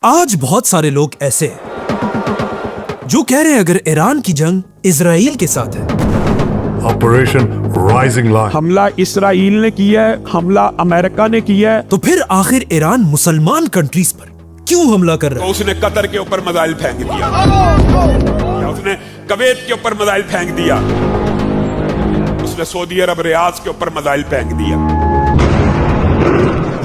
आज बहुत सारे लोग ऐसे हैं जो कह रहे हैं अगर ईरान की जंग इजराइल के साथ है, ऑपरेशन राइजिंग लायन, हमला इसराइल ने किया है, हमला अमेरिका ने किया है, तो फिर आखिर ईरान मुसलमान कंट्रीज पर क्यों हमला कर रहा तो उसने कतर के ऊपर मिसाइल फेंक दिया, या उसने कवेत के ऊपर मिसाइल फेंक दिया, उसने सऊदी अरब रियाद के ऊपर मिसाइल फेंक दिया।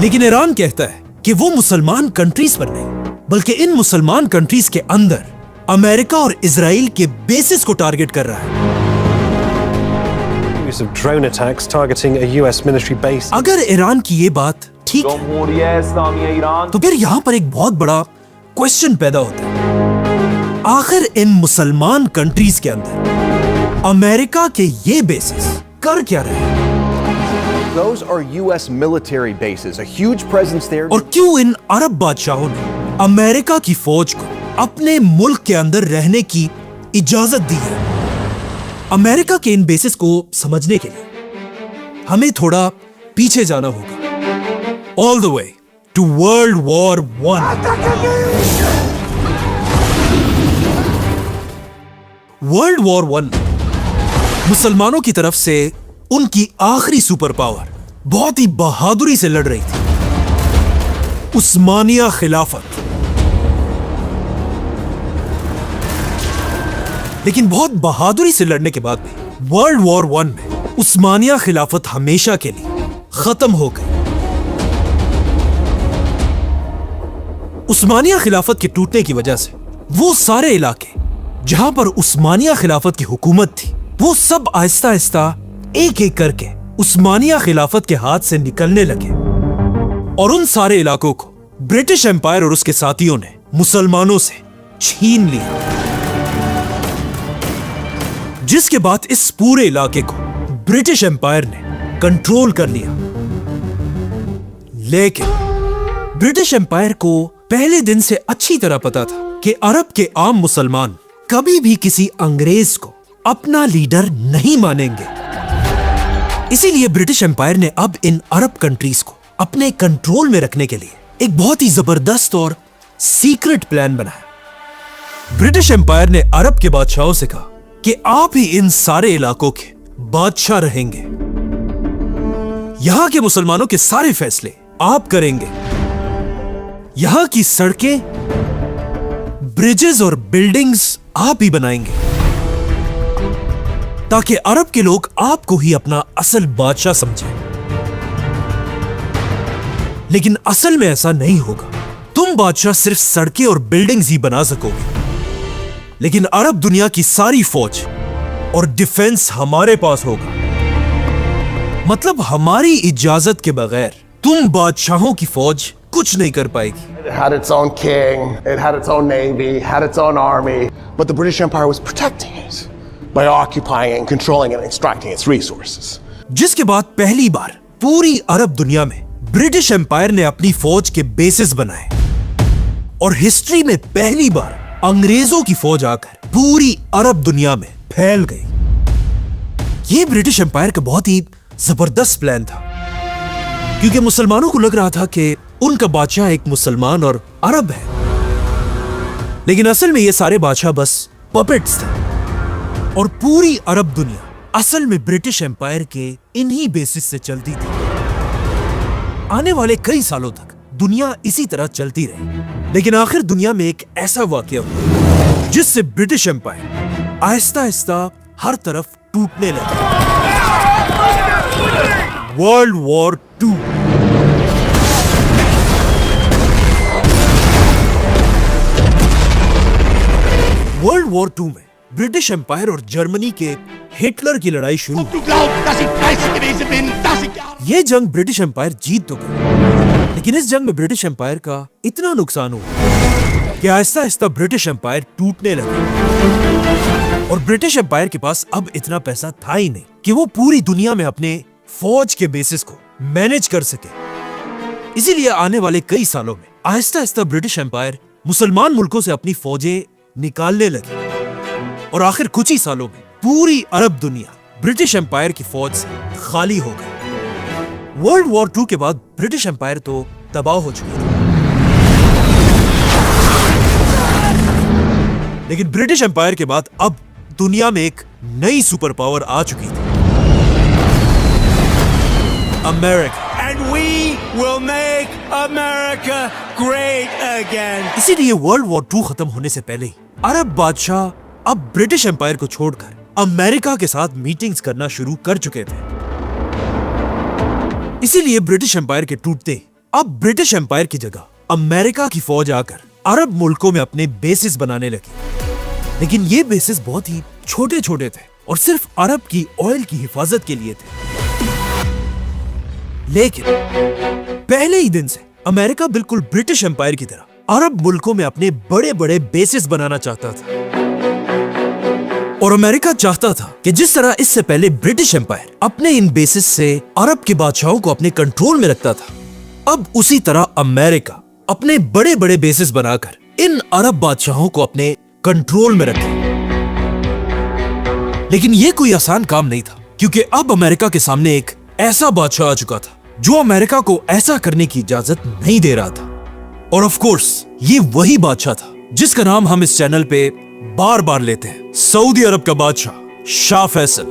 लेकिन ईरान कहता है कि वो मुसलमान कंट्रीज पर नहीं बल्कि इन मुसलमान कंट्रीज के अंदर अमेरिका और इजराइल के बेसिस को टारगेट कर रहा है। Use of drone attacks targeting a US military base. अगर ईरान की ये बात ठीक है तो फिर यहाँ पर एक बहुत बड़ा क्वेश्चन पैदा होता है, आखिर इन मुसलमान कंट्रीज के अंदर अमेरिका के ये बेसिस कर क्या रहे हैं? Those are US military bases, a huge presence there. और क्यों इन अरब बादशाहों ने अमेरिका की फौज को अपने मुल्क के अंदर रहने की इजाजत दी है? अमेरिका के इन बेसिस को समझने के लिए हमें थोड़ा पीछे जाना होगा, all the way to world war one. World war one मुसलमानों की तरफ से उनकी आखिरी सुपर पावर बहुत ही बहादुरी से लड़ रही थी, उस्मानिया खिलाफत। लेकिन बहुत बहादुरी से लड़ने के बाद भी वर्ल्ड वॉर वन में उस्मानिया खिलाफत हमेशा के लिए खत्म हो गई। उस्मानिया खिलाफत के टूटने की वजह से वो सारे इलाके जहां पर उस्मानिया खिलाफत की हुकूमत थी वो सब आहिस्ता आहिस्ता एक एक करके उस्मानिया खिलाफत के हाथ से निकलने लगे और उन सारे इलाकों को ब्रिटिश एम्पायर और उसके साथियों ने मुसलमानों से छीन लिया, जिसके बाद इस पूरे इलाके को ब्रिटिश एम्पायर ने कंट्रोल कर लिया। लेकिन ब्रिटिश एम्पायर को पहले दिन से अच्छी तरह पता था कि अरब के आम मुसलमान कभी भी किसी अंग्रेज को अपना लीडर नहीं मानेंगे। इसीलिए ब्रिटिश एम्पायर ने अब इन अरब कंट्रीज को अपने कंट्रोल में रखने के लिए एक बहुत ही जबरदस्त और सीक्रेट प्लान बनाया। ब्रिटिश एम्पायर ने अरब के बादशाहों से कहा कि आप ही इन सारे इलाकों के बादशाह रहेंगे, यहां के मुसलमानों के सारे फैसले आप करेंगे, यहां की सड़कें, ब्रिजेस और बिल्डिंग्स आप ही बनाएंगे, ताकि अरब के लोग आपको ही अपना असल बादशाह समझें। लेकिन असल में ऐसा नहीं होगा। तुम बादशाह सिर्फ सड़कें और बिल्डिंग्स ही बना सकोगे, लेकिन अरब दुनिया की सारी फौज और डिफेंस हमारे पास होगा। मतलब हमारी इजाजत के बगैर तुम बादशाहों की फौज कुछ नहीं कर पाएगी। It had its own king, it had its own navy, had its own army, but the British Empire was protecting it by occupying, controlling and extracting its resources. जिसके बाद पहली बार पूरी अरब दुनिया में ब्रिटिश एम्पायर ने अपनी फौज के बेसिस बनाए और हिस्ट्री में पहली बार अंग्रेजों की फौज आकर पूरी अरब दुनिया में फैल गई। यह ब्रिटिश एम्पायर का बहुत ही जबरदस्त प्लान था, क्योंकि मुसलमानों को लग रहा था कि उनका बादशाह एक मुसलमान और अरब है, लेकिन असल में ये सारे बादशाह बस पपेट्स थे और पूरी अरब दुनिया असल में ब्रिटिश एम्पायर के इन्हीं बेसिस से चलती थी। आने वाले कई सालों तक दुनिया इसी तरह चलती रही, लेकिन आखिर दुनिया में एक ऐसा वाकया हुआ जिससे ब्रिटिश एम्पायर आहिस्ता आहिस्ता हर तरफ टूटने लगा। World war two. World war two में ब्रिटिश एम्पायर और जर्मनी के हिटलर की लड़ाई शुरू हुई। यह जंग ब्रिटिश एम्पायर जीत तो गई, लेकिन इस जंग में ब्रिटिश एम्पायर का इतना नुकसान हुआ कि आहिस्ता आहिस्ता ब्रिटिश एम्पायर टूटने लगा और ब्रिटिश एम्पायर के पास अब इतना पैसा था ही नहीं कि वो पूरी दुनिया में अपने फौज के बेसिस को मैनेज कर सके। इसीलिए आने वाले कई सालों में आहिस्ता आहिस्ता ब्रिटिश एम्पायर मुसलमान मुल्कों से अपनी फौजें निकालने लगी और आखिर कुछ ही सालों में पूरी अरब दुनिया ब्रिटिश एम्पायर की फौज से खाली हो गई। वर्ल्ड वॉर टू के बाद ब्रिटिश एम्पायर तो तबाह हो चुकी थी। लेकिन ब्रिटिश एम्पायर के बाद अब दुनिया में एक नई सुपर पावर आ चुकी थी, America. And we will make America great again. इसीलिए वर्ल्ड वॉर 2 खत्म होने से पहले ही अरब बादशाह अब ब्रिटिश एम्पायर को छोड़कर अमेरिका के साथ मीटिंग्स करना शुरू कर चुके थे। इसीलिए ब्रिटिश एम्पायर के टूटते ही अब ब्रिटिश एम्पायर की जगह अमेरिका की फौज आकर अरब मुल्कों में अपने बेसिस बनाने लगी। लेकिन ये बेसिस बहुत ही छोटे छोटे थे और सिर्फ अरब की ऑयल की हिफाजत के लिए थे। लेकिन पहले ही दिन से अमेरिका बिल्कुल ब्रिटिश एम्पायर की तरह अरब मुल्कों में अपने बड़े बड़े बेसिस बनाना चाहता था। और अमेरिका चाहता था कि जिस तरह इससे पहले ब्रिटिश एम्पायर अपने इन बेसिस से अरब के बादशाहों को अपने कंट्रोल में रखता था, अब उसी तरह अमेरिका अपने बड़े बड़े बेसिस बनाकर इन अरब बादशाहों को अपने कंट्रोल में रखे। लेकिन यह कोई आसान काम नहीं था, क्योंकि अब अमेरिका के सामने एक ऐसा बादशाह आ चुका था जो अमेरिका को ऐसा करने की इजाजत नहीं दे रहा था। और ऑफ कोर्स ये वही बादशाह था जिसका नाम हम इस चैनल पे बार बार लेते हैं, सऊदी अरब का बादशाह शाह फैसल।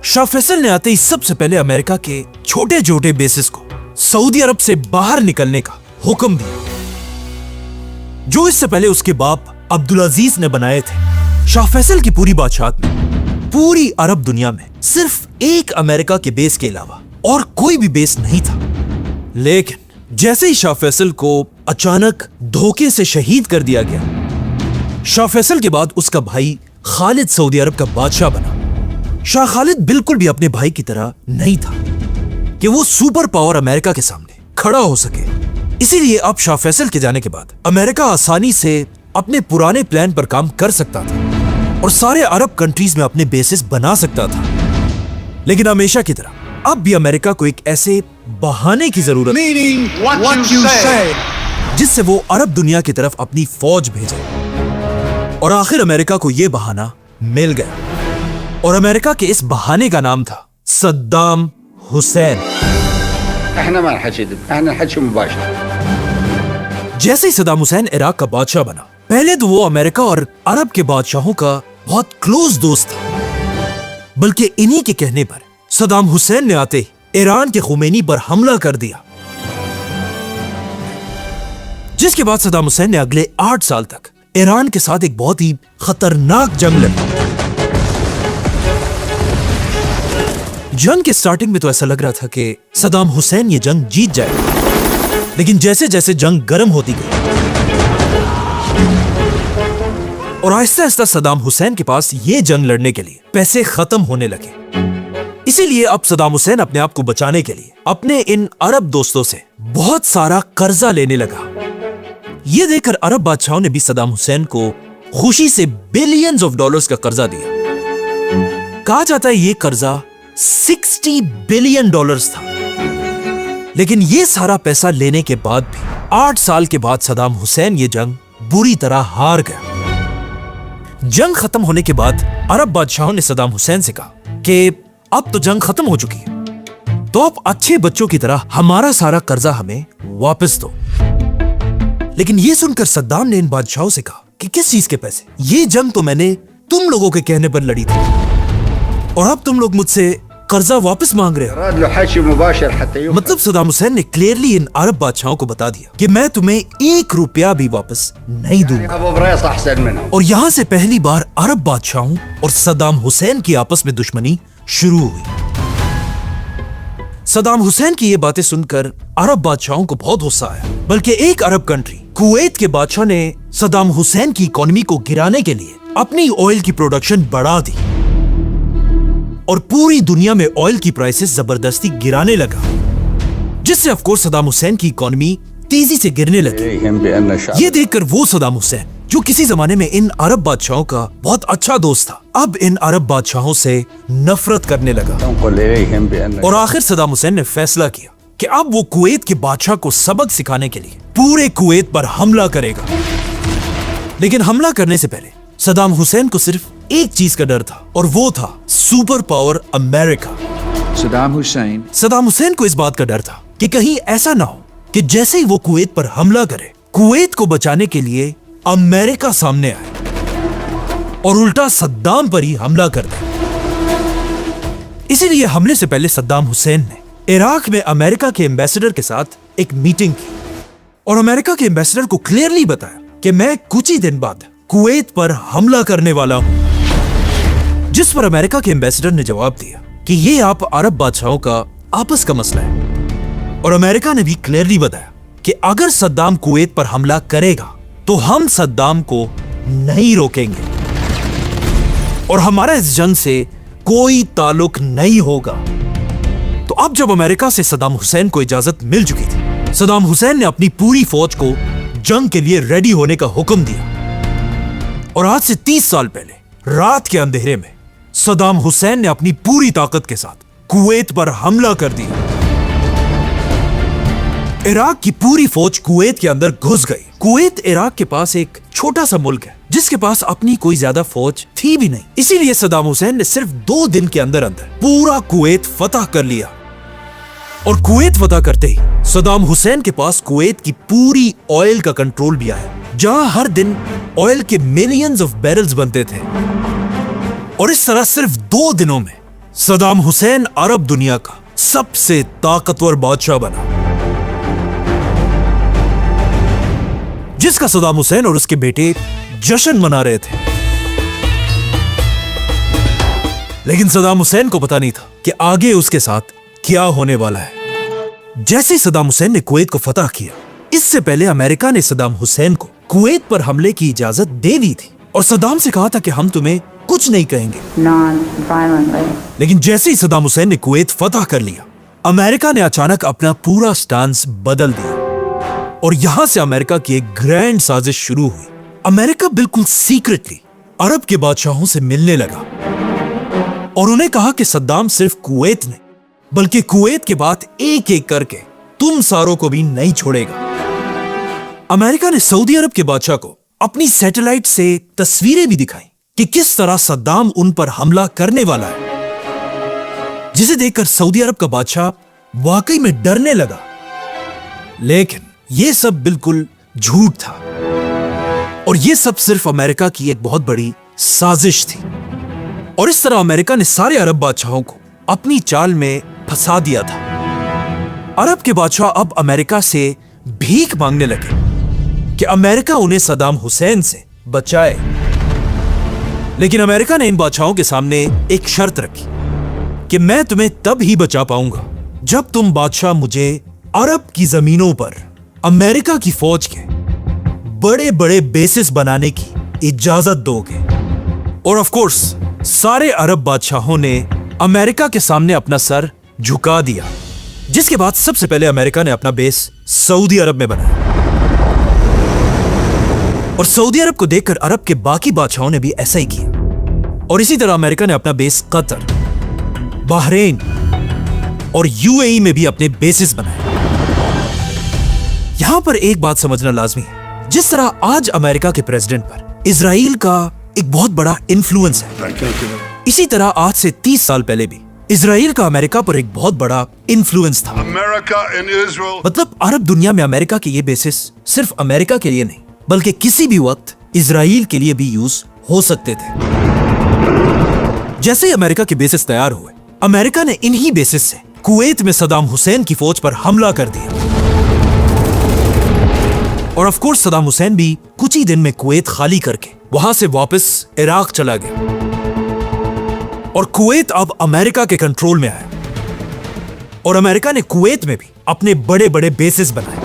शाह फैसल ने आते ही सबसे पहले अमेरिका के छोटे छोटे बेसिस को सऊदी अरब से बाहर निकलने का हुक्म दिया, जो इससे पहले उसके बाप अब्दुल अजीज ने बनाए थे। शाह फैसल की पूरी बादशाहत में पूरी अरब दुनिया में सिर्फ एक अमेरिका के बेस के अलावा और कोई भी बेस नहीं था। लेकिन जैसे ही शाह फैसल को अचानक धोखे से शहीद कर दिया गया, शाह फैसल के बाद उसका भाई खालिद सऊदी अरब का बादशाह बना। शाह खालिद बिल्कुल भी अपने भाई की तरह नहीं था कि वो सुपर पावर अमेरिका के सामने खड़ा हो सके। इसीलिए अब शाह फैसल के जाने के बाद अमेरिका आसानी से अपने पुराने प्लान पर काम कर सकता था और सारे अरब कंट्रीज में अपने बेसिस बना सकता था। लेकिन हमेशा की तरह अब भी अमेरिका को एक ऐसे बहाने की जरूरत जिससे वो अरब दुनिया की तरफ अपनी फौज भेजे। और आखिर अमेरिका को यह बहाना मिल गया और अमेरिका के इस बहाने का नाम था सद्दाम हुसैन। जैसे ही सद्दाम हुसैन इराक का बादशाह बना, पहले तो वो अमेरिका और अरब के बादशाहों का बहुत क्लोज दोस्त था, बल्कि इन्हीं के कहने पर सद्दाम हुसैन ने आते ही ईरान के खुमैनी पर हमला कर दिया, जिसके बाद सद्दाम हुसैन ने अगले 8 साल तक ईरान के साथ एक बहुत ही खतरनाक जंग लड़ी। जंग के स्टार्टिंग में तो ऐसा लग रहा था कि सद्दाम हुसैन ये जंग जीत जाएगा, लेकिन जैसे जैसे जंग गर्म होती गई और आहिस्ता आहिस्ता सद्दाम हुसैन के पास ये जंग लड़ने के लिए पैसे खत्म होने लगे। इसीलिए अब सद्दाम हुसैन अपने आप को बचाने के लिए अपने इन अरब दोस्तों से बहुत सारा कर्जा लेने लगा। ये देखकर अरब बादशाहों ने भी सद्दाम हुसैन को खुशी से बिलियंस ऑफ डॉलर्स का कर्जा दिया। कहा जाता है ये कर्जा 60 बिलियन डॉलर्स था। लेकिन ये सारा पैसा लेने के बाद भी 8 साल के बाद सद्दाम हुसैन ये जंग बुरी तरह हार गया। जंग खत्म होने के बाद अरब बादशाहों ने सद्दाम हुसैन से कहा कि अब तो जंग खत्म हो चुकी है, तो अब अच्छे बच्चों की तरह हमारा सारा कर्जा हमें वापस दो। लेकिन ये सुनकर सद्दाम ने इन बादशाहों से कहा कि किस चीज के पैसे? ये जंग तो मैंने तुम लोगों के कहने पर लड़ी थी और अब तुम लोग मुझसे कर्जा वापस मांग रहे हो। मतलब सद्दाम हुसैन ने क्लियरली इन अरब बादशाहों को बता दिया कि मैं तुम्हें 1 रुपया भी वापस नहीं दूंगा। और यहाँ से पहली बार अरब बादशाहों और सद्दाम हुसैन की आपस में दुश्मनी शुरू हुई। सद्दाम हुसैन की ये बातें सुनकर अरब बादशाहों को बहुत गुस्सा आया, बल्कि एक अरब कंट्री कुवैत के बादशाह ने सद्दाम हुसैन की इकोनॉमी को गिराने के लिए अपनी ऑयल की प्रोडक्शन बढ़ा दी और पूरी दुनिया में ऑयल की प्राइसेस जबरदस्ती गिराने लगा, जिससे ऑफ कोर्स सद्दाम हुसैन की इकोनॉमी तेजी से गिरने लगी। ये देखकर वो सद्दाम हुसैन जो किसी जमाने में इन अरब बादशाहों का बहुत अच्छा दोस्त था, अब इन अरब बादशाहों से नफरत करने लगा। और आखिर सद्दाम हुसैन ने फैसला किया कि अब वो कुवैत के बादशाह को सबक सिखाने के लिए पूरे कुवैत पर हमला करेगा। लेकिन हमला करने से पहले सद्दाम हुसैन को सिर्फ एक चीज का डर था और वो था super power America. Saddam Hussain को इस बात का डर था कि कहीं ऐसा ना हो कि जैसे ही वो कुवैत पर हमला करे, कुवैत को बचाने के लिए अमेरिका सामने आए और उल्टा सद्दाम पर ही हमला कर दिया। इसीलिए हमले से पहले सद्दाम हुसैन ने इराक में अमेरिका के एम्बेसडर के साथ एक मीटिंग की और अमेरिका के एम्बेसडर को क्लियरली बताया कि मैं कुछ ही दिन बाद कुवैत पर हमला करने वाला हूं। जिस पर अमेरिका के एम्बेसडर ने जवाब दिया कि यह आप अरब बादशाहों का आपस का मसला है। और अमेरिका ने भी क्लियरली बताया कि अगर सद्दाम कुवैत पर हमला करेगा तो हम सद्दाम को नहीं रोकेंगे और हमारा इस जंग से कोई ताल्लुक नहीं होगा। तो अब जब अमेरिका से सद्दाम हुसैन को इजाजत मिल चुकी थी, सद्दाम हुसैन ने अपनी पूरी फौज को जंग के लिए रेडी होने का हुक्म दिया। और आज से 30 साल पहले रात के अंधेरे में सद्दाम हुसैन ने अपनी पूरी ताकत के साथ कुवैत पर हमला कर दिया। इराक की पूरी फौज कुवैत के अंदर घुस गई। कुवैत इराक के पास एक छोटा सा मुल्क है जिसके पास अपनी कोई ज्यादा फौज थी भी नहीं। इसीलिए सद्दाम हुसैन ने सिर्फ 2 दिन के अंदर अंदर पूरा कुवैत फतह कर लिया। और कुवैत फतह करते ही सद्दाम हुसैन के पास कुवैत की पूरी ऑयल का कंट्रोल भी आया, जहां हर दिन ऑयल के मिलियंस ऑफ बैरल्स बनते थे। और इस तरह सिर्फ 2 दिनों में सद्दाम हुसैन अरब दुनिया का सबसे ताकतवर बादशाह बना, जिसका सद्दाम हुसैन और उसके बेटे जश्न मना रहे थे। लेकिन सद्दाम हुसैन को पता नहीं था कि आगे उसके साथ क्या होने वाला है। जैसे ही सद्दाम हुसैन ने कुवैत को फतह किया, इससे पहले अमेरिका ने सद्दाम हुसैन को कुवैत पर हमले की इजाजत दे दी थी और सद्दाम से कहा था कि हम तुम्हें कुछ नहीं कहेंगे। लेकिन जैसे ही सद्दाम हुसैन ने कुवैत फतह कर लिया, अमेरिका ने अचानक अपना पूरा स्टांस बदल दिया और यहां से अमेरिका की एक ग्रैंड साजिश शुरू हुई। अमेरिका बिल्कुल सीक्रेटली अरब के बादशाहों से मिलने लगा और उन्हें कहा कि सद्दाम सिर्फ कुवैत नहीं बल्कि कुवैत के बाद एक एक करके तुम सारों को भी नहीं छोड़ेगा। अमेरिका ने सऊदी अरब के बादशाह को अपनी सैटेलाइट से तस्वीरें भी दिखाई कि किस तरह सद्दाम उन पर हमला करने वाला है, जिसे देखकर सऊदी अरब का बादशाह वाकई में डरने लगा। लेकिन यह सब बिल्कुल झूठ था और यह सब सिर्फ अमेरिका की एक बहुत बड़ी साजिश थी। और इस तरह अमेरिका ने सारे अरब बादशाहों को अपनी चाल में फंसा दिया था। अरब के बादशाह अब अमेरिका से भीख मांगने लगे कि अमेरिका उन्हें सद्दाम हुसैन से बचाए। लेकिन अमेरिका ने इन बादशाहों के सामने एक शर्त रखी कि मैं तुम्हें तब ही बचा पाऊंगा जब तुम बादशाह मुझे अरब की जमीनों पर अमेरिका की फौज के बड़े बड़े बेसिस बनाने की इजाजत दोगे। और ऑफ कोर्स सारे अरब बादशाहों ने अमेरिका के सामने अपना सर झुका दिया, जिसके बाद सबसे पहले अमेरिका ने अपना बेस सऊदी अरब में बनाया। और सऊदी अरब को देखकर अरब के बाकी बादशाहों ने भी ऐसा ही किया। और इसी तरह अमेरिका ने अपना बेस कतर, बहरीन और यूएई में भी अपने बेसिस बनाए। यहां पर एक बात समझना लाजमी है, जिस तरह आज अमेरिका के प्रेसिडेंट पर इजराइल का एक बहुत बड़ा इन्फ्लुएंस है, इसी तरह आज से 30 साल पहले भी इजराइल का अमेरिका पर एक बहुत बड़ा इन्फ्लुएंस था। मतलब अरब दुनिया में अमेरिका के ये बेसिस सिर्फ अमेरिका के लिए नहीं बल्कि किसी भी वक्त इजराइल के लिए भी यूज हो सकते थे। जैसे ही अमेरिका के बेसिस तैयार हुए, अमेरिका ने इन्हीं बेसिस से कुवैत में सद्दाम हुसैन की फौज पर हमला कर दिया। और ऑफ कोर्स सद्दाम हुसैन भी कुछ ही दिन में कुवैत खाली करके वहां से वापस इराक चला गया और कुवैत अब अमेरिका के कंट्रोल में आया। और अमेरिका ने कुवैत में भी अपने बड़े बड़े बेसिस बनाए।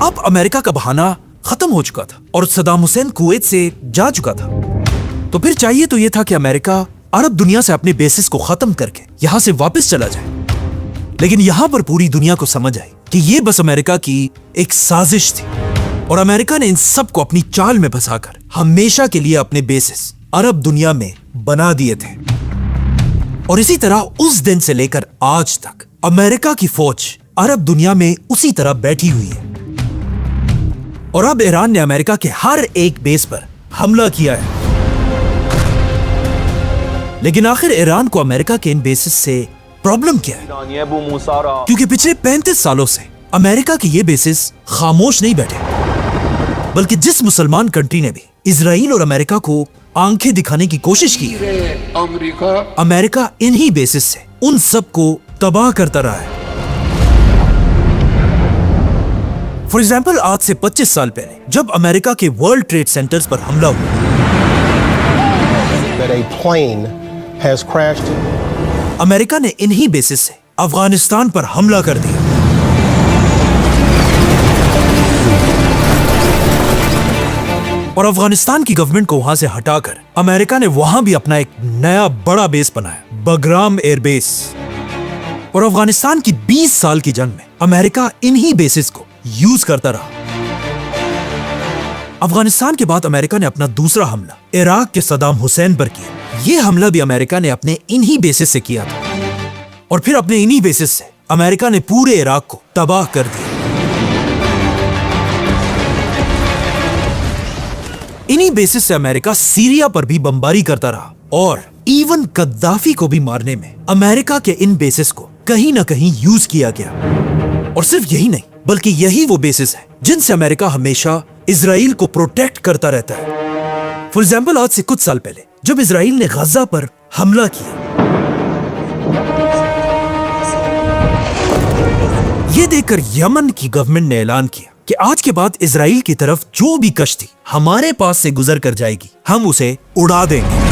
अब अमेरिका का बहाना खत्म हो चुका था और सद्दाम हुसैन कुवैत से जा चुका था। तो फिर चाहिए तो यह था कि अमेरिका अरब दुनिया से अपने बेसिस को खत्म करके यहां से वापस चला जाए। लेकिन यहां पर पूरी दुनिया को समझ आई कि यह बस अमेरिका की एक साजिश थी और अमेरिका ने इन सब को अपनी चाल में फंसाकर हमेशा के लिए अपने बेसिस अरब दुनिया में बना दिए थे। और इसी तरह उस दिन से लेकर आज तक अमेरिका की फौज अरब दुनिया में उसी तरह बैठी हुई है। और अब ईरान ने अमेरिका के हर एक बेस पर हमला किया है। लेकिन आखिर ईरान को अमेरिका के इन बेसिस से प्रॉब्लम क्या है? क्योंकि पिछले 35 सालों से अमेरिका के ये बेसिस खामोश नहीं बैठे। बल्कि जिस मुसलमान कंट्री ने भी इजराइल और अमेरिका को आंखें दिखाने की कोशिश की है, अमेरिका इन्हीं बेसिस से उन सब को तबाह करता रहा है। फॉर एग्जाम्पल, आज से 25 साल पहले जब अमेरिका के वर्ल्ड ट्रेड सेंटर्स पर हमला हुआ, that a plane has crashed. America ने इन्हीं बेसिस से अफगानिस्तान पर हमला कर दिया। और अफगानिस्तान की गवर्नमेंट को वहां से हटाकर अमेरिका ने वहां भी अपना एक नया बड़ा बेस बनाया, बगराम एयरबेस। और अफगानिस्तान की 20 साल की जंग में अमेरिका इन्हीं बेसिस को यूज करता रहा। अफगानिस्तान के बाद अमेरिका ने अपना दूसरा हमला इराक के सद्दाम हुसैन पर किया। यह हमला भी अमेरिका ने अपने इन्हीं बेसिस से किया था। और फिर अपने इन्हीं बेसिस से अमेरिका ने पूरे इराक को तबाह कर दिया। इन्हीं बेसिस से अमेरिका सीरिया पर भी बमबारी करता रहा और इवन गद्दाफी को भी मारने में अमेरिका के इन बेसिस को कहीं ना कहीं यूज किया गया। और सिर्फ यही नहीं, बल्कि यही वो बेसिस है जिनसे अमेरिका हमेशा इजराइल को प्रोटेक्ट करता रहता है। फॉर एग्जाम्पल, आज से कुछ साल पहले जब इजराइल ने गजा पर हमला किया, यह देखकर यमन की गवर्नमेंट ने ऐलान किया कि आज के बाद इजराइल की तरफ जो भी कश्ती हमारे पास से गुजर कर जाएगी, हम उसे उड़ा देंगे।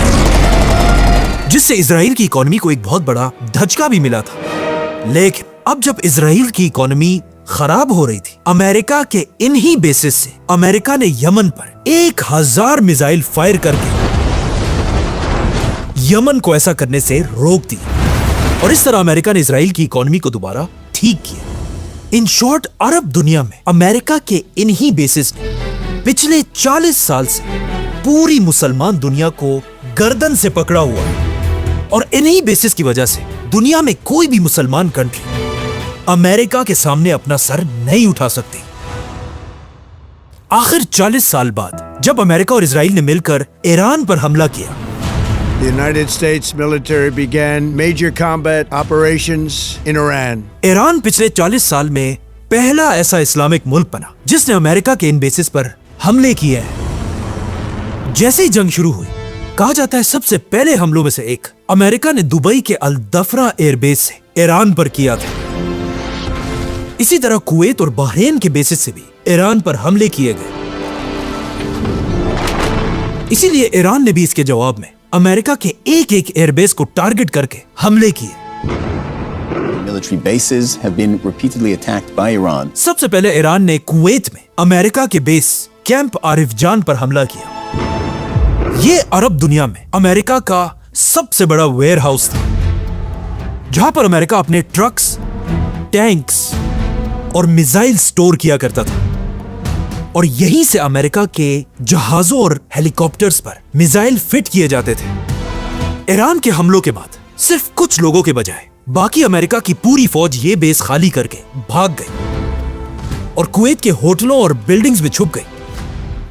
जिससे इजराइल की इकोनॉमी को एक बहुत बड़ा धचका भी मिला था। लेकिन अब जब इजराइल की इकोनॉमी खराब हो रही थी, अमेरिका के इन्हीं बेसिस से अमेरिका ने यमन पर 1000 मिसाइल फायर करके यमन को ऐसा करने से रोक दिया। और इस तरह अमेरिका ने इजराइल की इकोनॉमी को दोबारा ठीक किया। इन शॉर्ट, अरब दुनिया में अमेरिका के इन्हीं बेसिस ने पिछले 40 साल से पूरी मुसलमान दुनिया को गर्दन से पकड़ा हुआ है। और इन्हीं बेसिस की वजह से दुनिया में कोई भी मुसलमान कंट्री अमेरिका के सामने अपना सर नहीं उठा सकती। आखिर 40 साल बाद जब अमेरिका और इजराइल ने मिलकर ईरान पर हमला किया, The United States military began major combat operations in Iran. Iran पिछले 40 साल में पहला ऐसा इस्लामिक मुल्क बना जिसने अमेरिका के इन बेसिस पर हमले किए हैं। जैसे ही जंग शुरू हुई, कहा जाता है सबसे पहले हमलों में से एक अमेरिका ने दुबई के अल दफरा एयरबेस से ईरान पर किया था। इसी तरह कुवैत और बहरीन के बेसिस से भी ईरान पर हमले किए गए। इसीलिए ईरान ने भी इसके जवाब में अमेरिका के एक एयरबेस को टारगेट करके हमले किए। Military bases have been repeatedly attacked by Iran. सबसे पहले ईरान ने कुवैत में अमेरिका के बेस कैंप आरिफजान पर हमला किया। ये अरब दुनिया में अमेरिका का सबसे बड़ा वेयर हाउस था, जहां पर अमेरिका अपने ट्रक्स, टैंक्स और मिसाइल स्टोर किया करता था। और यहीं से अमेरिका के जहाजों और हेलीकॉप्टर्स पर मिसाइल फिट किए जाते थे। ईरान के हमलों के बाद सिर्फ कुछ लोगों के बजाय बाकी अमेरिका की पूरी फौज ये बेस खाली करके भाग गई और कुवैत के होटलों और बिल्डिंग्स में छुप गई।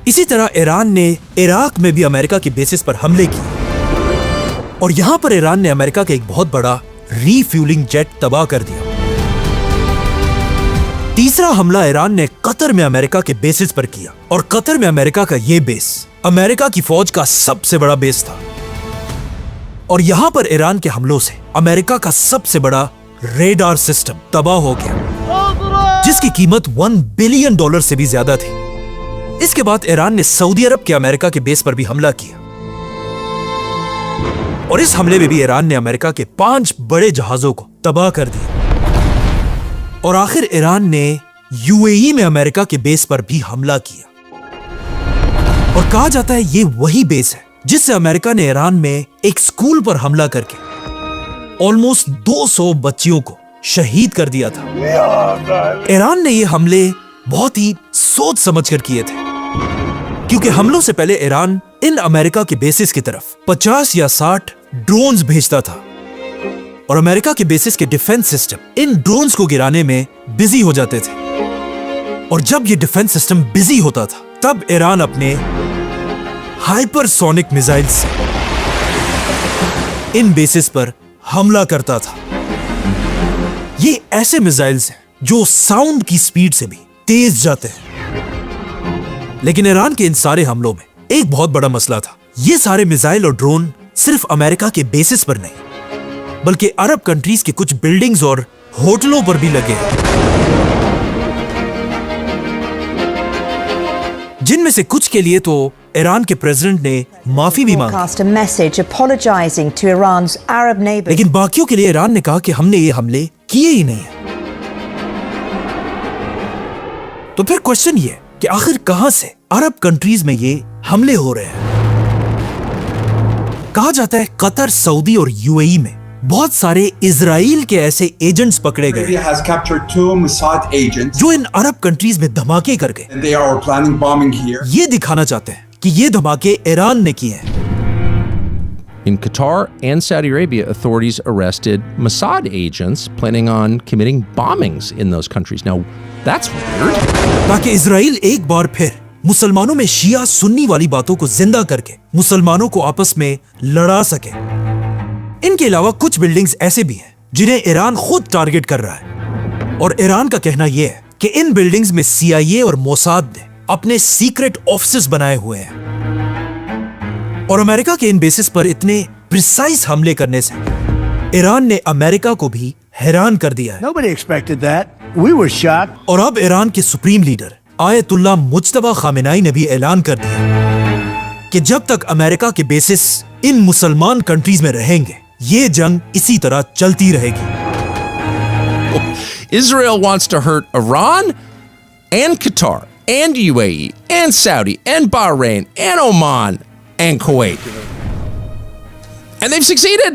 इसी तरह ईरान ने इराक में भी अमेरिका के बेसिस पर हमले किए और यहां पर ईरान ने अमेरिका का एक बहुत बड़ा रीफ्यूलिंग जेट तबाह कर दिया। तीसरा हमला ईरान ने कतर में अमेरिका के बेसिस पर किया और कतर में अमेरिका का यह बेस अमेरिका की फौज का सबसे बड़ा बेस था। और यहां पर ईरान के हमलों से अमेरिका का सबसे बड़ा रेडार सिस्टम तबाह हो गया, जिसकी कीमत $1 बिलियन से भी ज्यादा थी। इसके बाद ईरान ने सऊदी अरब के अमेरिका के बेस पर भी हमला किया और इस हमले में भी ईरान ने अमेरिका के 5 बड़े जहाजों को तबाह कर दिया। और आखिर ईरान ने यूएई में अमेरिका के बेस पर भी हमला किया और कहा जाता है ये वही बेस है जिससे अमेरिका ने ईरान में एक स्कूल पर हमला करके ऑलमोस्ट 200 बच्चियों को शहीद कर दिया था। ईरान ने ये हमले बहुत ही सोच समझकर किए थे, क्योंकि हमलों से पहले ईरान इन अमेरिका के बेसिस की तरफ 50 या 60 ड्रोन्स भेजता था और अमेरिका के बेसिस के डिफेंस सिस्टम इन ड्रोन्स को गिराने में बिजी हो जाते थे। और जब ये डिफेंस सिस्टम बिजी होता था, तब ईरान अपने हाइपरसोनिक मिसाइल से इन बेसिस पर हमला करता था। ये ऐसे मिसाइल्स हैं जो साउंड की स्पीड से भी तेज जाते हैं, लेकिन ईरान के इन सारे हमलों में एक बहुत बड़ा मसला था। ये सारे मिसाइल और ड्रोन सिर्फ अमेरिका के बेसिस पर नहीं, बल्कि अरब कंट्रीज के कुछ बिल्डिंग्स और होटलों पर भी लगे हैं, जिनमें से कुछ के लिए तो ईरान के प्रेसिडेंट ने माफी भी मांगी, लेकिन बाकियों के लिए ईरान ने कहा कि हमने ये हमले किए ही नहीं है। तो फिर क्वेश्चन ये कि आखिर कहां से अरब कंट्रीज में ये हमले हो रहे हैं? कहा जाता है कतर, सऊदी और यूएई में बहुत सारे इजराइल के ऐसे एजेंट्स पकड़े गए जो इन अरब कंट्रीज में धमाके कर गए। ये दिखाना चाहते हैं कि ये धमाके ईरान ने किए हैं। In Qatar and Saudi Arabia, authorities arrested Mossad agents planning on committing bombings in those countries. Now, that's weird. ताकि इजराइल एक बार फिर मुसलमानों में शिया सुन्नी वाली बातों को जिंदा करके मुसलमानों को आपस में लड़ा सके। इनके अलावा कुछ बिल्डिंग्स ऐसे भी हैं जिन्हें ईरान खुद टारगेट कर रहा है, और ईरान का कहना यह है कि इन बिल्डिंग्स में CIA और मोसाद ने अपने सीक्रेट ऑफिसेस बनाए हुए हैं, और अमेरिका के इन बेसिस पर इतने प्रिसाइज हमले करने से ईरान ने अमेरिका को भी हैरान कर दिया है। Nobody expected that. We were shocked. और अब ईरान के सुप्रीम लीडर आयतुल्लाह मुज्तबा खामेनाई ने भी ऐलान कर दिया कि जब तक अमेरिका के बेसिस इन मुसलमान कंट्रीज में रहेंगे, ये जंग इसी तरह चलती रहेगी। Israel wants to hurt Iran and Qatar and UAE and Saudi and Bahrain and Oman and Kuwait. And they've succeeded.